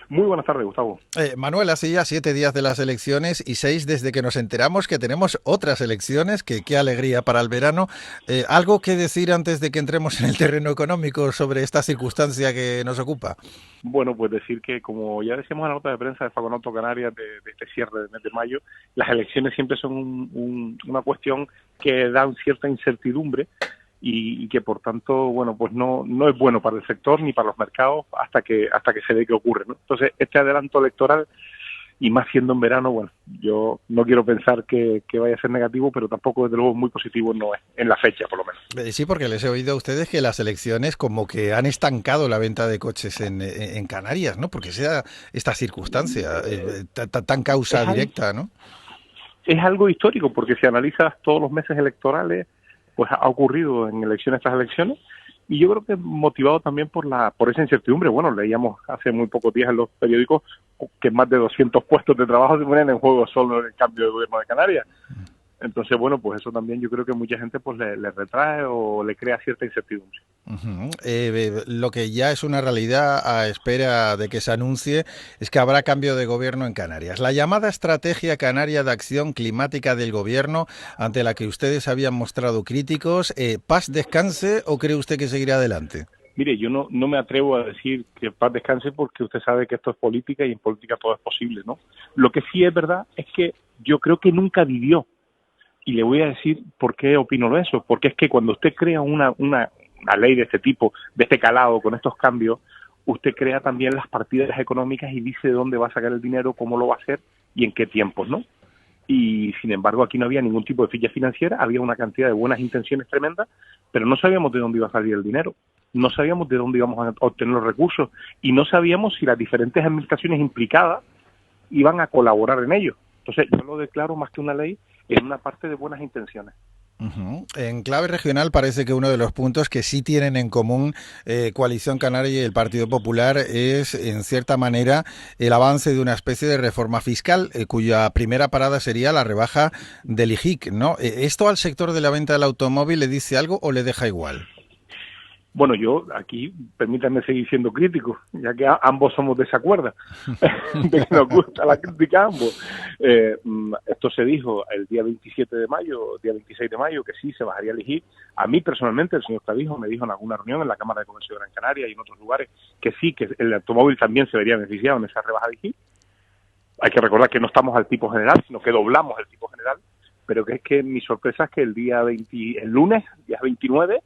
Muy buenas tardes, Gustavo. Manuel, hace ya 7 días de las elecciones y 6 desde que nos enteramos que tenemos otras elecciones, que qué alegría para el verano. ¿Algo que decir antes de que entremos en el terreno económico sobre esta circunstancia que nos ocupa? Bueno, pues decir que, como ya decíamos en la nota de prensa de Faconoto Canarias de este cierre del mes de mayo, las elecciones siempre son una cuestión que da cierta incertidumbre y que, por tanto, bueno, pues no es bueno para el sector ni para los mercados hasta que se ve qué ocurre, ¿no? Entonces, este adelanto electoral, y más siendo en verano, bueno, yo no quiero pensar que vaya a ser negativo, pero tampoco, desde luego, muy positivo no es, en la fecha, por lo menos. Sí, porque les he oído a ustedes que las elecciones como que han estancado la venta de coches en Canarias, ¿no? Porque sea esta circunstancia tan Es, causa al- directa, ¿no? es algo histórico, porque si analizas todos los meses electorales, pues ha ocurrido en elecciones tras elecciones, y yo creo que motivado también por esa incertidumbre. Bueno, leíamos hace muy pocos días en los periódicos que más de 200 puestos de trabajo se ponen en juego solo en el cambio de gobierno de Canarias. Entonces, bueno, pues eso también yo creo que mucha gente pues le retrae o le crea cierta incertidumbre. Ujú. Lo que ya es una realidad a espera de que se anuncie es que habrá cambio de gobierno en Canarias. La llamada Estrategia Canaria de Acción Climática del Gobierno, ante la que ustedes habían mostrado críticos, ¿paz descanse o cree usted que seguirá adelante? Mire, yo no me atrevo a decir que paz descanse, porque usted sabe que esto es política y en política todo es posible, ¿no? Lo que sí es verdad es que yo creo que nunca vivió. Y le voy a decir por qué opino eso. Porque es que cuando usted crea una ley de este tipo, de este calado, con estos cambios, usted crea también las partidas económicas y dice de dónde va a sacar el dinero, cómo lo va a hacer y en qué tiempos, ¿no? Y sin embargo aquí no había ningún tipo de ficha financiera, había una cantidad de buenas intenciones tremendas, pero no sabíamos de dónde iba a salir el dinero, no sabíamos de dónde íbamos a obtener los recursos y no sabíamos si las diferentes administraciones implicadas iban a colaborar en ello. Entonces yo lo declaro más que una ley en una parte de buenas intenciones. Ujú. En clave regional parece que uno de los puntos que sí tienen en común Coalición Canaria y el Partido Popular es, en cierta manera, el avance de una especie de reforma fiscal, cuya primera parada sería la rebaja del IGIC, ¿no? ¿Esto al sector de la venta del automóvil le dice algo o le deja igual? Bueno, yo aquí, permítanme seguir siendo crítico, ya que ambos somos de esa cuerda, de que nos gusta la crítica a ambos. Esto se dijo el día 27 de mayo, día 26 de mayo, que sí se bajaría el IGI. A mí personalmente, el señor Clavijo me dijo en alguna reunión en la Cámara de Comercio de Gran Canaria y en otros lugares que sí, que el automóvil también se vería beneficiado en esa rebaja de IGI. Hay que recordar que no estamos al tipo general, sino que doblamos el tipo general, pero que es que mi sorpresa es que el día 20, el lunes, día 29,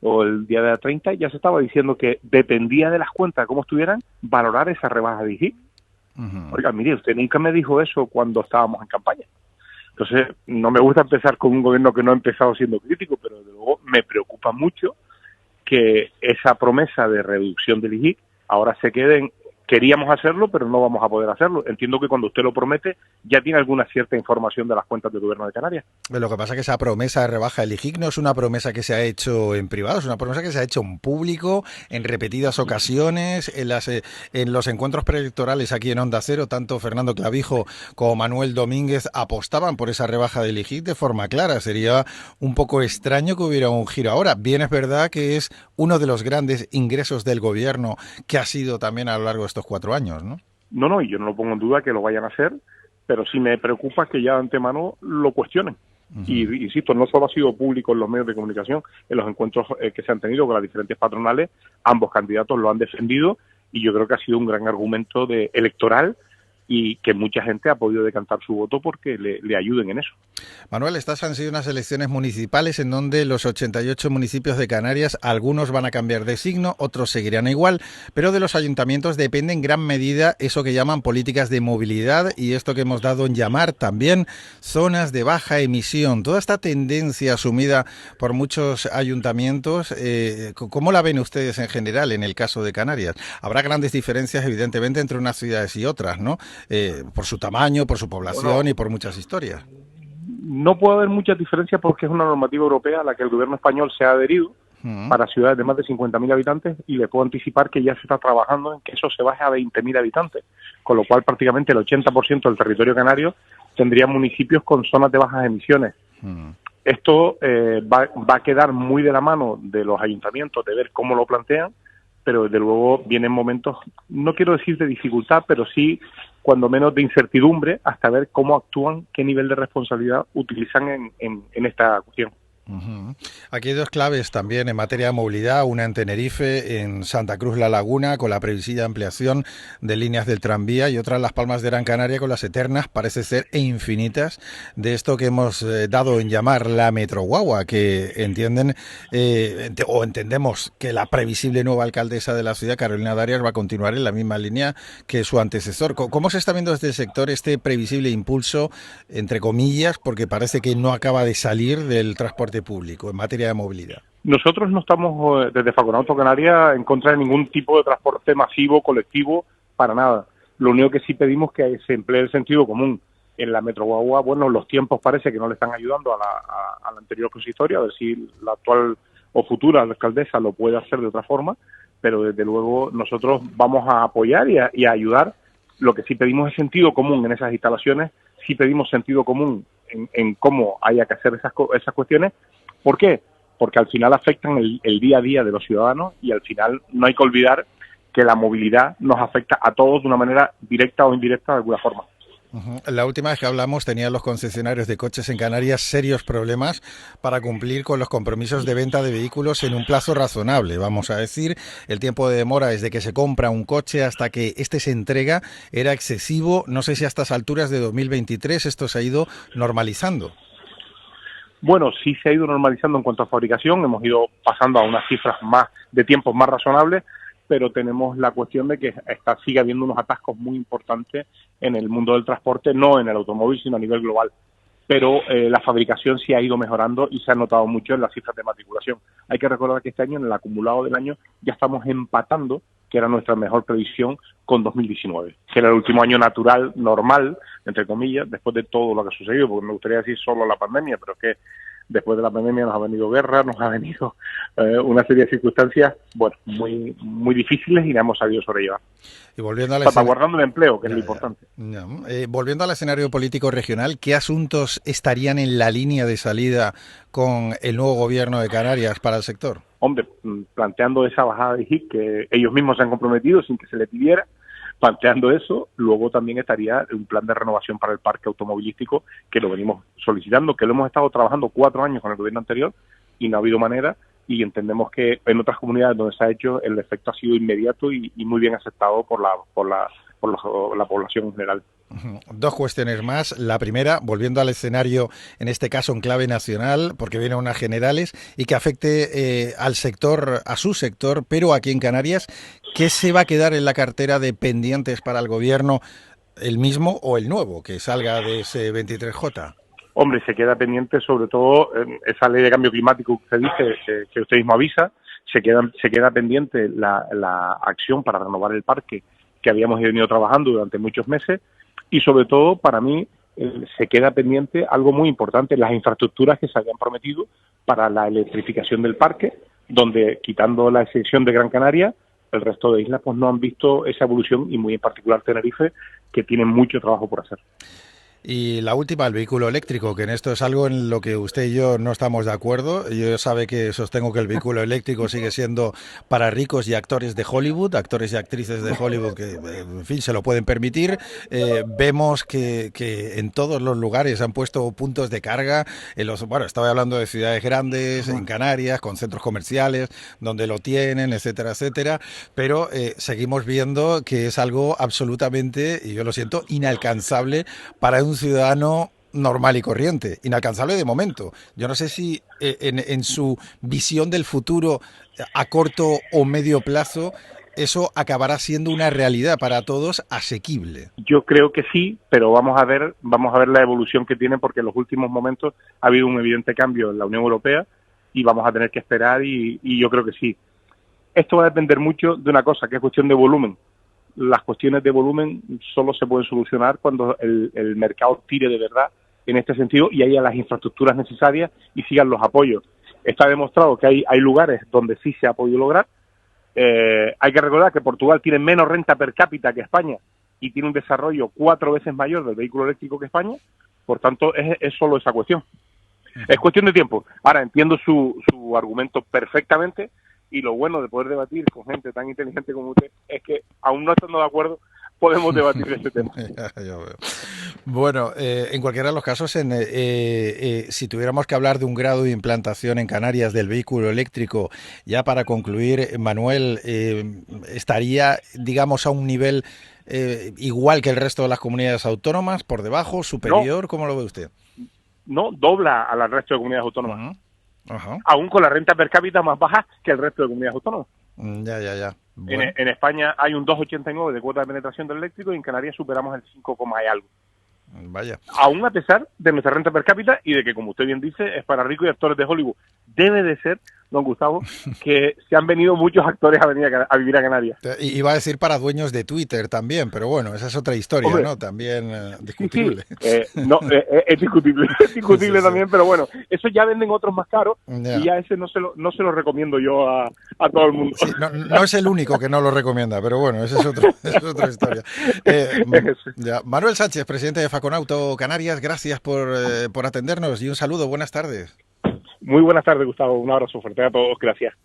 o el día de la 30, ya se estaba diciendo que dependía de las cuentas, cómo estuvieran, valorar esa rebaja de IGI. Ujú. Oiga, mire, usted nunca me dijo eso cuando estábamos en campaña. Entonces, no me gusta empezar con un gobierno que no ha empezado siendo crítico, pero desde luego me preocupa mucho que esa promesa de reducción del IGI ahora se quede. Queríamos hacerlo, pero no vamos a poder hacerlo. Entiendo que cuando usted lo promete, ya tiene alguna cierta información de las cuentas del gobierno de Canarias. Lo que pasa es que esa promesa de rebaja del IGIC no es una promesa que se ha hecho en privado, es una promesa que se ha hecho en público, en repetidas ocasiones, en los encuentros preelectorales aquí en Onda Cero, tanto Fernando Clavijo como Manuel Domínguez apostaban por esa rebaja del IGIC de forma clara. Sería un poco extraño que hubiera un giro ahora. Bien es verdad que es uno de los grandes ingresos del gobierno que ha sido también a lo largo de estos 4 años, ¿no? No, y yo no lo pongo en duda que lo vayan a hacer, pero sí me preocupa que ya de antemano lo cuestionen. Y Ujú. insisto, no solo ha sido público en los medios de comunicación, en los encuentros que se han tenido con las diferentes patronales, ambos candidatos lo han defendido y yo creo que ha sido un gran argumento electoral y que mucha gente ha podido decantar su voto porque le ayuden en eso. Manuel, estas han sido unas elecciones municipales en donde los 88 municipios de Canarias, algunos van a cambiar de signo, otros seguirán igual, pero de los ayuntamientos depende en gran medida eso que llaman políticas de movilidad y esto que hemos dado en llamar también zonas de baja emisión. Toda esta tendencia asumida por muchos ayuntamientos, ¿cómo la ven ustedes en general en el caso de Canarias? Habrá grandes diferencias, evidentemente, entre unas ciudades y otras, ¿no? Por su tamaño, por su población y Bueno, por muchas historias. no puede haber muchas diferencias porque es una normativa europea a la que el gobierno español se ha adherido Mm. para ciudades de más de 50.000 habitantes y le puedo anticipar que ya se está trabajando en que eso se baje a 20.000 habitantes, con lo cual prácticamente el 80% del territorio canario tendría municipios con zonas de bajas emisiones. Mm. Esto va a quedar muy de la mano de los ayuntamientos de ver cómo lo plantean, pero desde luego vienen momentos, no quiero decir de dificultad, pero sí, cuando menos, de incertidumbre, hasta ver cómo actúan, qué nivel de responsabilidad utilizan en esta cuestión. Uh-huh. Aquí hay dos claves también en materia de movilidad, una en Tenerife, en Santa Cruz La Laguna, con la previsible ampliación de líneas del tranvía, y otra en Las Palmas de Gran Canaria, con las eternas, parece ser, e infinitas, de esto que hemos dado en llamar la Metroguagua, que entendemos que la previsible nueva alcaldesa de la ciudad, Carolina Darias, va a continuar en la misma línea que su antecesor. ¿Cómo se está viendo desde el sector este previsible impulso, entre comillas, porque parece que no acaba de salir del transporte público en materia de movilidad? Nosotros no estamos desde Faconauto Canarias en contra de ningún tipo de transporte masivo, colectivo, para nada. Lo único que sí pedimos es que se emplee el sentido común. En la Metroguagua, bueno, los tiempos parece que no le están ayudando a la anterior consistoria, a ver si la actual o futura alcaldesa lo puede hacer de otra forma, pero desde luego nosotros vamos a apoyar y a ayudar. Lo que sí pedimos es sentido común en esas instalaciones, sí pedimos sentido común en cómo haya que hacer esas cuestiones. ¿Por qué? Porque al final afectan el día a día de los ciudadanos, y al final no hay que olvidar que la movilidad nos afecta a todos de una manera directa o indirecta de alguna forma. Uh-huh. La última vez que hablamos tenían los concesionarios de coches en Canarias serios problemas para cumplir con los compromisos de venta de vehículos en un plazo razonable. Vamos a decir, el tiempo de demora desde que se compra un coche hasta que este se entrega era excesivo. No sé si a estas alturas de 2023 esto se ha ido normalizando. Bueno, sí se ha ido normalizando en cuanto a fabricación, hemos ido pasando a unas cifras más de tiempos más razonables, pero tenemos la cuestión de que sigue habiendo unos atascos muy importantes en el mundo del transporte, no en el automóvil, sino a nivel global. Pero la fabricación sí ha ido mejorando y se ha notado mucho en las cifras de matriculación. Hay que recordar que este año, en el acumulado del año, ya estamos empatando, que era nuestra mejor previsión, con 2019, que era el último año natural, normal, entre comillas, después de todo lo que ha sucedido, porque me gustaría decir solo la pandemia, pero es que después de la pandemia nos ha venido guerra, nos ha venido una serie de circunstancias, bueno, muy muy difíciles, y la hemos sabido sobrellevar. Y volviendo salvaguardando el empleo, que es lo importante. Volviendo al escenario político regional, ¿qué asuntos estarían en la línea de salida con el nuevo gobierno de Canarias para el sector? Hombre, planteando esa bajada de HIC que ellos mismos se han comprometido sin que se le pidiera, planteando eso, luego también estaría un plan de renovación para el parque automovilístico, que lo venimos solicitando, que lo hemos estado trabajando 4 años con el gobierno anterior y no ha habido manera, y entendemos que en otras comunidades donde se ha hecho el efecto ha sido inmediato y muy bien aceptado por la población en general. Dos cuestiones más. La primera, volviendo al escenario, en este caso en clave nacional, porque vienen unas generales, y que afecte al sector, a su sector, pero aquí en Canarias, ¿qué se va a quedar en la cartera de pendientes para el gobierno, el mismo o el nuevo, que salga de ese 23J? Hombre, se queda pendiente sobre todo esa ley de cambio climático que usted dice, que usted mismo avisa, se queda pendiente la acción para renovar el parque que habíamos venido trabajando durante muchos meses, y sobre todo, para mí, se queda pendiente algo muy importante, las infraestructuras que se habían prometido para la electrificación del parque, donde, quitando la excepción de Gran Canaria, el resto de islas pues no han visto esa evolución, y muy en particular Tenerife, que tiene mucho trabajo por hacer. Y la última, el vehículo eléctrico, que en esto es algo en lo que usted y yo no estamos de acuerdo. Yo sabe que sostengo que el vehículo eléctrico sigue siendo para ricos y actores de Hollywood, actores y actrices de Hollywood que, en fin, se lo pueden permitir. Vemos que en todos los lugares han puesto puntos de carga. Bueno, estaba hablando de ciudades grandes, en Canarias, con centros comerciales, donde lo tienen, etcétera, etcétera. Pero seguimos viendo que es algo absolutamente, y yo lo siento, inalcanzable para un ciudadano normal y corriente, inalcanzable de momento. Yo no sé si en su visión del futuro a corto o medio plazo eso acabará siendo una realidad para todos, asequible. Yo creo que sí, pero vamos a ver la evolución que tiene, porque en los últimos momentos ha habido un evidente cambio en la Unión Europea y vamos a tener que esperar, y yo creo que sí. Esto va a depender mucho de una cosa, que es cuestión de volumen. Las cuestiones de volumen solo se pueden solucionar cuando el mercado tire de verdad en este sentido y haya las infraestructuras necesarias y sigan los apoyos. Está demostrado que hay lugares donde sí se ha podido lograr. Hay que recordar que Portugal tiene menos renta per cápita que España y tiene un desarrollo 4 veces mayor del vehículo eléctrico que España. Por tanto, es solo esa cuestión. Es cuestión de tiempo. Ahora, entiendo su argumento perfectamente, y lo bueno de poder debatir con gente tan inteligente como usted es que, aún no estando de acuerdo, podemos debatir ese tema. Ya veo. Bueno, en cualquiera de los casos, si tuviéramos que hablar de un grado de implantación en Canarias del vehículo eléctrico, ya para concluir, Manuel, estaría, digamos, a un nivel igual que el resto de las comunidades autónomas, por debajo, superior, No, ¿cómo lo ve usted? no dobla al resto de comunidades autónomas. Ajá. Aún con la renta per cápita más baja que el resto de comunidades autónomas. Ya. Bueno. En España hay un 2,89 de cuota de penetración del eléctrico y en Canarias superamos el 5, y algo. Vaya. Aún a pesar de nuestra renta per cápita y de que, como usted bien dice, es para ricos y actores de Hollywood. Debe de ser, don Gustavo, que se han venido muchos actores a vivir a Canarias. Iba a decir para dueños de Twitter también, pero bueno, esa es otra historia, Hombre, ¿no? También discutible. Sí. No, es discutible, Sí. también, pero bueno, eso ya venden otros más caros Ya. y ya ese no se lo recomiendo yo a todo el mundo. Sí, no es el único que no lo recomienda, pero bueno, esa es otra historia. Ya. Manuel Sánchez, presidente de Faconauto Canarias, gracias por atendernos y un saludo, buenas tardes. Muy buenas tardes, Gustavo, un abrazo fuerte a todos, gracias.